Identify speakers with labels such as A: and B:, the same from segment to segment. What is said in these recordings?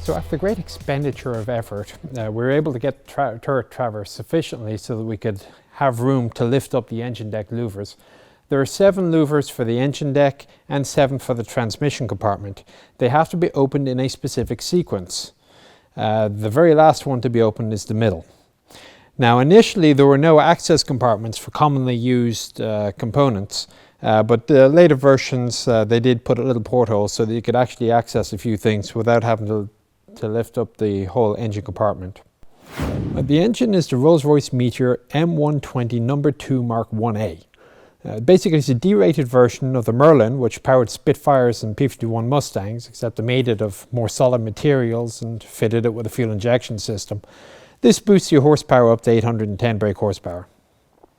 A: So after great expenditure of effort, we were able to get the turret traversed sufficiently so that we could have room to lift up the engine deck louvers. There are 7 louvers for the engine deck and 7 for the transmission compartment. They have to be opened in a specific sequence. The very last one to be opened is the middle. Now initially there were no access compartments for commonly used components, but the later versions they did put a little porthole so that you could actually access a few things without having to lift up the whole engine compartment. The engine is the Rolls-Royce Meteor M120 No. 2 Mark 1A. Basically it's a derated version of the Merlin, which powered Spitfires and P-51 Mustangs, except they made it of more solid materials and fitted it with a fuel injection system. This boosts your horsepower up to 810 brake horsepower.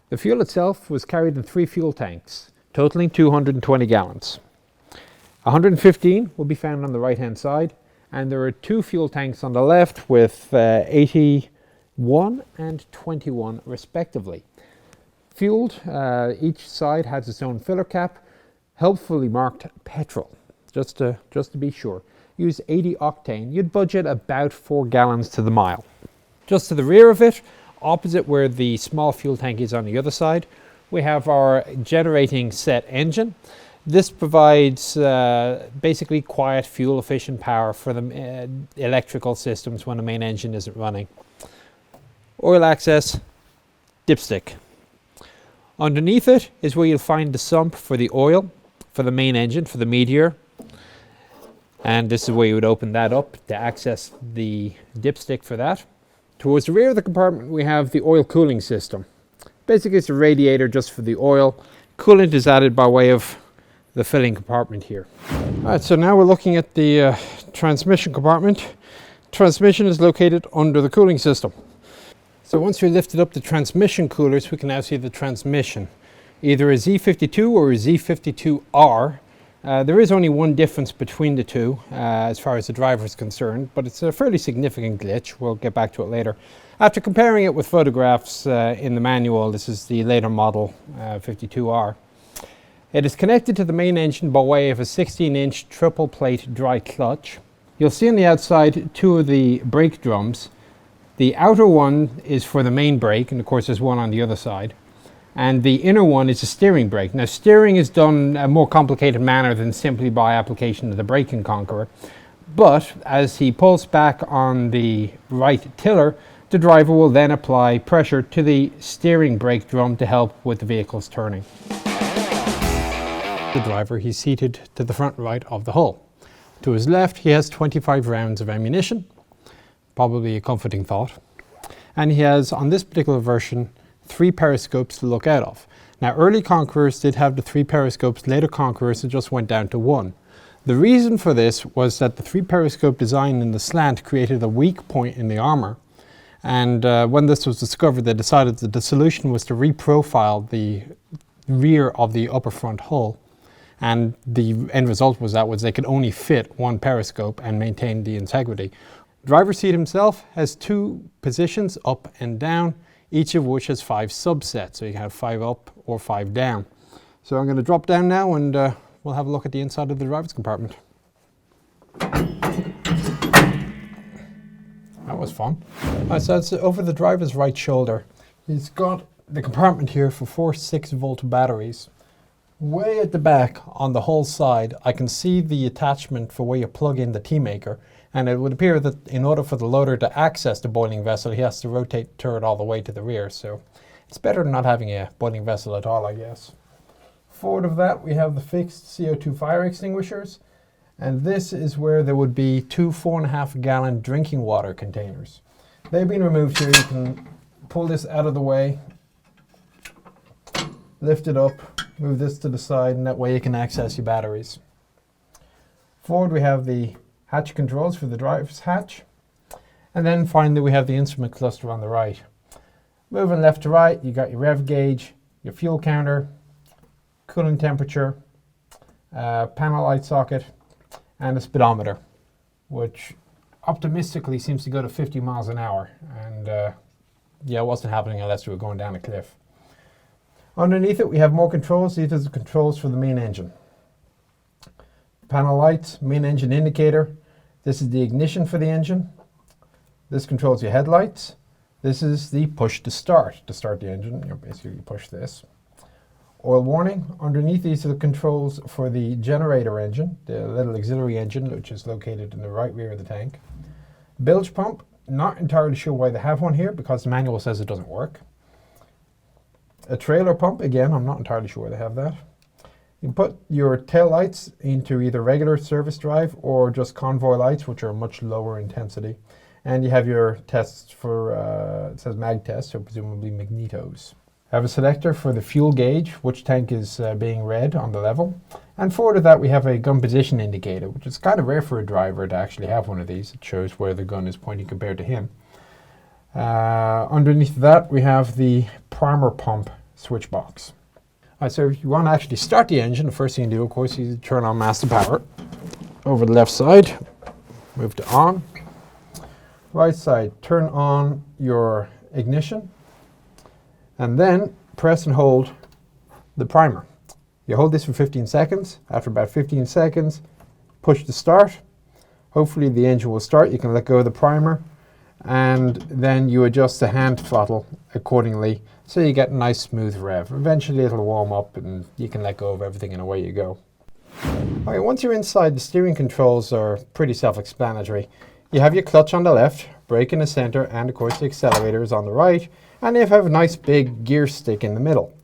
A: The fuel itself was carried in 3 fuel tanks, totaling 220 gallons. 115 will be found on the right hand side, and there are 2 fuel tanks on the left with 81 and 21 respectively. Fueled, each side has its own filler cap, helpfully marked petrol, just to be sure. Use 80 octane, you'd budget about 4 gallons to the mile. Just to the rear of it, opposite where the small fuel tank is on the other side, we have our generating set engine. This provides basically quiet, fuel efficient power for the electrical systems when the main engine isn't running. Oil access, dipstick. Underneath it is where you'll find the sump for the oil, for the main engine, for the Meteor. And this is where you would open that up to access the dipstick for that. Towards the rear of the compartment we have the oil cooling system. Basically it's a radiator just for the oil. Coolant is added by way of the filling compartment here. Alright, so now we're looking at the transmission compartment. Transmission is located under the cooling system. So once we lifted up the transmission coolers, we can now see the transmission. Either a Z52 or a Z52R. There is only one difference between the two as far as the driver is concerned, but it's a fairly significant glitch. We'll get back to it later. After comparing it with photographs in the manual, this is the later model 52R. It is connected to the main engine by way of a 16-inch triple plate dry clutch. You'll see on the outside 2 of the brake drums. The outer one is for the main brake, and of course there's one on the other side. And the inner one is a steering brake. Now steering is done a more complicated manner than simply by application of the brake in Conqueror. But as he pulls back on the right tiller, the driver will then apply pressure to the steering brake drum to help with the vehicle's turning. The driver, he's seated to the front right of the hull. To his left he has 25 rounds of ammunition. Probably a comforting thought. And he has, on this particular version, 3 periscopes to look out of. Now early Conquerors did have the 3 periscopes, later Conquerors it just went down to 1. The reason for this was that the 3 periscope design in the slant created a weak point in the armour, and when this was discovered they decided that the solution was to reprofile the rear of the upper front hull, and the end result was they could only fit 1 periscope and maintain the integrity. Driver's seat himself has 2 positions, up and down, each of which has 5 subsets, so you can have 5 up or 5 down. So I'm going to drop down now and we'll have a look at the inside of the driver's compartment. That was fun. So it's over the driver's right shoulder. He's got the compartment here for 4 6-volt batteries. Way at the back on the hull side I can see the attachment for where you plug in the tea maker. And it would appear that in order for the loader to access the boiling vessel, he has to rotate the turret all the way to the rear. So it's better than not having a boiling vessel at all, I guess. Forward of that, we have the fixed CO2 fire extinguishers. And this is where there would be 2 4.5 gallon drinking water containers. They've been removed here. You can pull this out of the way, lift it up, move this to the side, and that way you can access your batteries. Forward we have the hatch controls for the driver's hatch, and then finally we have the instrument cluster on the right. Moving left to right, you got your rev gauge, your fuel counter, cooling temperature, panel light socket, and a speedometer, which optimistically seems to go to 50 miles an hour, and yeah, it wasn't happening unless we were going down a cliff. Underneath it we have more controls. These are the controls for the main engine. Panel lights, main engine indicator, This is the ignition for the engine. This controls your headlights. This is the push to start the engine. You basically push this. Oil warning. Underneath these are the controls for the generator engine, the little auxiliary engine, which is located in the right rear of the tank. Bilge pump. Not entirely sure why they have one here, because the manual says it doesn't work. A trailer pump. Again, I'm not entirely sure why they have that. You can put your tail lights into either regular service drive or just convoy lights, which are much lower intensity. And you have your tests for, it says mag test, so presumably magnetos. I have a selector for the fuel gauge, which tank is being read on the level. And forward of that we have a gun position indicator, which is kind of rare for a driver to actually have one of these. It shows where the gun is pointing compared to him. Underneath that we have the primer pump switch box. So if you want to actually start the engine, the first thing you do, of course, is turn on master power. Over the left side, move to on. Right side, turn on your ignition, and then press and hold the primer. You hold this for 15 seconds. After about 15 seconds, push to start. Hopefully the engine will start. You can let go of the primer, and then you adjust the hand throttle accordingly so you get a nice smooth rev. Eventually it'll warm up and you can let go of everything and away you go. Okay, once you're inside, the steering controls are pretty self-explanatory. You have your clutch on the left, brake in the center, and of course the accelerator is on the right, and you have a nice big gear stick in the middle.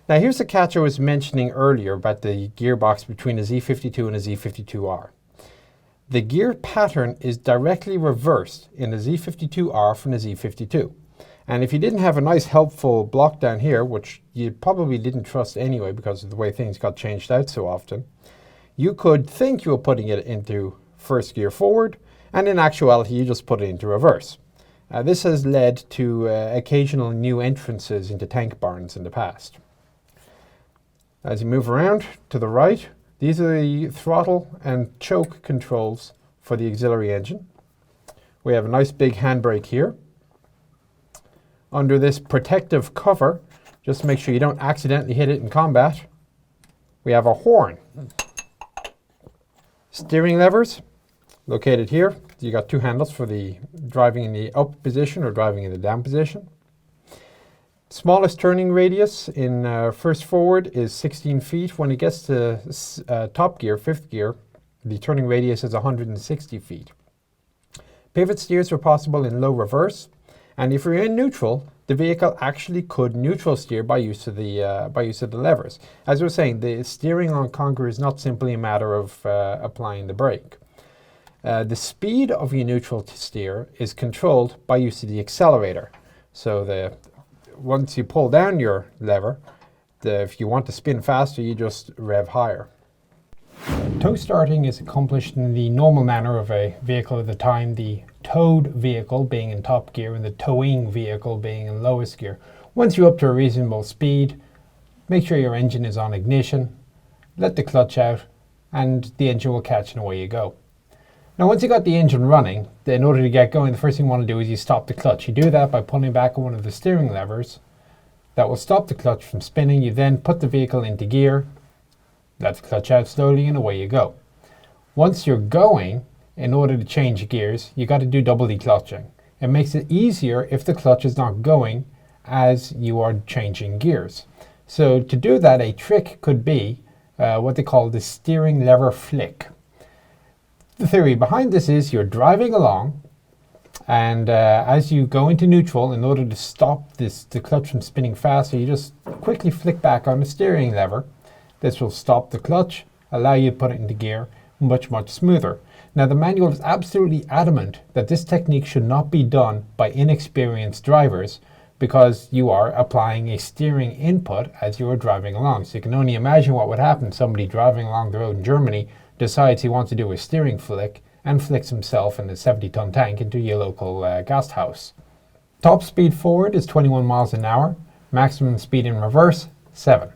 A: Now here's the catch I was mentioning earlier about the gearbox between a Z52 and a Z52R. The gear pattern is directly reversed in a Z52R from a Z52. And if you didn't have a nice helpful block down here, which you probably didn't trust anyway because of the way things got changed out so often, you could think you were putting it into first gear forward, and in actuality you just put it into reverse. This has led to occasional new entrances into tank barns in the past. As you move around to the right, these are the throttle and choke controls for the auxiliary engine. We have a nice big handbrake here. Under this protective cover, just make sure you don't accidentally hit it in combat, we have a horn. Steering levers, located here. You got two handles for the driving in the up position or driving in the down position. Smallest turning radius in first forward is 16 feet. When it gets to top gear, fifth gear, the turning radius is 160 feet. Pivot steers are possible in low reverse, and if you're in neutral, the vehicle actually could neutral steer by use of the levers. As I was saying, the steering on Conqueror is not simply a matter of applying the brake. The speed of your neutral steer is controlled by use of the accelerator. So once you pull down your lever, if you want to spin faster, you just rev higher. Tow starting is accomplished in the normal manner of a vehicle at the time, the towed vehicle being in top gear and the towing vehicle being in lowest gear. Once you're up to a reasonable speed, make sure your engine is on ignition, let the clutch out, and the engine will catch and away you go. Now once you got the engine running, in order to get going, the first thing you want to do is you stop the clutch. You do that by pulling back on one of the steering levers. That will stop the clutch from spinning. You then put the vehicle into gear, let the clutch out slowly, and away you go. Once you're going, in order to change gears, you got to do double declutching. It makes it easier if the clutch is not going as you are changing gears. So to do that, a trick could be what they call the steering lever flick. The theory behind this is you're driving along, and as you go into neutral, in order to stop the clutch from spinning faster, you just quickly flick back on the steering lever. This will stop the clutch, allow you to put it into gear much smoother. Now the manual is absolutely adamant that this technique should not be done by inexperienced drivers, because you are applying a steering input as you are driving along. So you can only imagine what would happen. Somebody driving along the road in Germany decides he wants to do a steering flick and flicks himself in a 70-ton tank into your local gas house. Top speed forward is 21 miles an hour, maximum speed in reverse, 7.